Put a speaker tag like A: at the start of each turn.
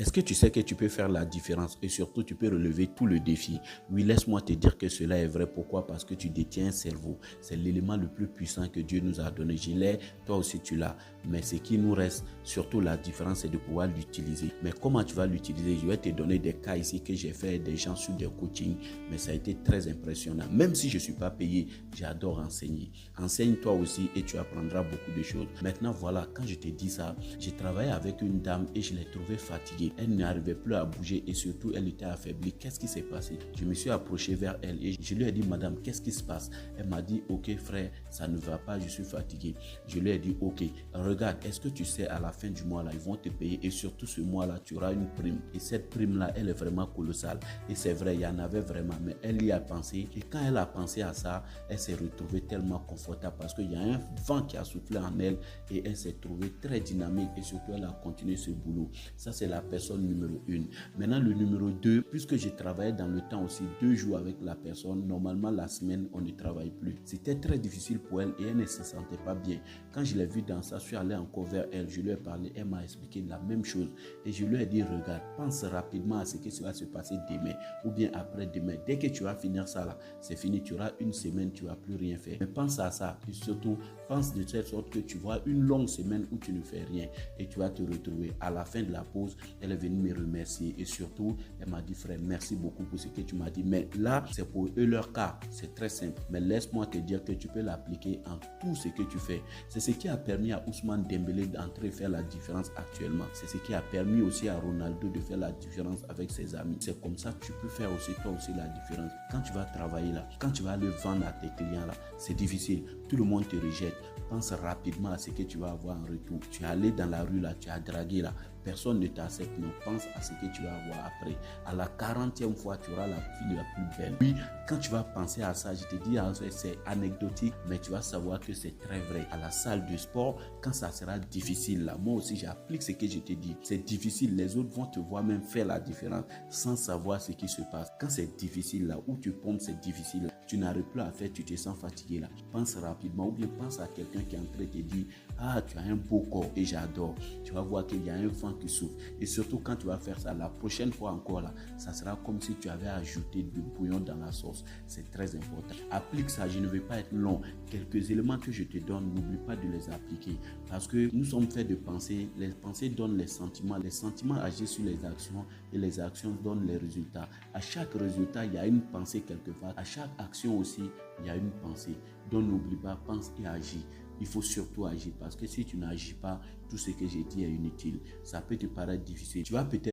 A: Est-ce que tu sais que tu peux faire la différence et surtout tu peux relever tout le défi? Oui, laisse-moi te dire que cela est vrai. Pourquoi? Parce que tu détiens un cerveau. C'est l'élément le plus puissant que Dieu nous a donné. Je l'ai, toi aussi tu l'as. Mais ce qui nous reste, surtout la différence, c'est de pouvoir l'utiliser. Mais comment tu vas l'utiliser? Je vais te donner des cas ici que j'ai fait des gens sur des coachings, mais ça a été très impressionnant. Même si je ne suis pas payé, j'adore enseigner. Enseigne toi aussi et tu apprendras beaucoup de choses. Maintenant, voilà, quand je te dis ça, j'ai travaillé avec une dame et je l'ai trouvée fatiguée. Elle n'arrivait plus à bouger et surtout, elle était affaiblie. Qu'est-ce qui s'est passé? Je me suis approché vers elle et je lui ai dit, madame, qu'est-ce qui se passe? Elle m'a dit, ok frère, ça ne va pas, je suis fatigué. Je lui ai dit, ok, regarde, est-ce que tu sais, à la fin du mois, là, ils vont te payer et surtout ce mois-là, tu auras une prime. Et cette prime-là, elle est vraiment colossale. Et c'est vrai, il y en avait vraiment, mais elle y a pensé. Et quand elle a pensé à ça, elle s'est retrouvée tellement confortable parce qu'il y a un vent qui a soufflé en elle et elle s'est trouvée très dynamique et surtout, elle a continué ce boulot. Ça, c'est la personne numéro 1. Maintenant, le numéro 2, puisque j'ai travaillé dans le temps aussi 2 jours avec la personne, normalement, la semaine, on ne travaille plus. C'était très difficile pour elle et elle ne se sentait pas bien. Quand je l'ai vue dans ça, je suis allé encore vers elle, je lui ai parlé, elle m'a expliqué la même chose. Et je lui ai dit, regarde, pense rapidement à ce qui va se passer demain ou bien après-demain. Dès que tu vas finir ça là, c'est fini, tu auras une semaine, tu ne vas plus rien faire. Mais pense à ça et surtout, pense de telle sorte que tu vois une longue semaine où tu ne fais rien et tu vas te retrouver. À la fin de la pause, elle est venue me remercier et surtout, elle m'a dit, frère, merci beaucoup pour ce que tu m'as dit. Mais là, c'est pour eux leur cas, c'est très simple. Mais laisse-moi te dire que tu peux l'appliquer en tout ce que tu fais. C'est ce qui a permis à Ousmane Dembélé d'entrer faire la différence actuellement. C'est ce qui a permis aussi à Ronaldo de faire la différence avec ses amis. C'est comme ça que tu peux faire aussi toi aussi la différence. Quand tu vas travailler là, quand tu vas aller vendre à tes clients là, c'est difficile. Tout le monde te rejette. Pense rapidement à ce que tu vas avoir en retour. Tu es allé dans la rue là, tu as dragué là. Personne ne t'accepte, mais pense à ce que tu vas avoir après. À la 40e fois, tu auras la fille la plus belle. Oui, quand tu vas penser à ça, je te dis, c'est anecdotique, mais tu vas savoir que c'est très vrai. À la salle de sport, quand ça sera difficile, là, moi aussi, j'applique ce que je te dis. C'est difficile, les autres vont te voir même faire la différence sans savoir ce qui se passe. Quand c'est difficile, là, où tu pompes, c'est difficile. Tu n'arrives plus à faire, tu te sens fatigué, là. Pense rapidement ou bien pense à quelqu'un qui est en train de te dire, ah, tu as un beau corps et j'adore. Tu vas voir qu'il y a un vent qui souffle. Et surtout, quand tu vas faire ça, la prochaine fois encore, là, ça sera comme si tu avais ajouté du bouillon dans la sauce. C'est très important. Applique ça, je ne vais pas être long. Quelques éléments que je te donne, n'oublie pas de les appliquer. Parce que nous sommes faits de pensées. Les pensées donnent les sentiments agissent sur les actions et les actions donnent les résultats. À chaque résultat, il y a une pensée quelque part. À chaque action aussi, il y a une pensée. Donc n'oublie pas, pense et agis. Il faut surtout agir parce que si tu n'agis pas, tout ce que j'ai dit est inutile. Ça peut te paraître difficile. Tu vas peut-être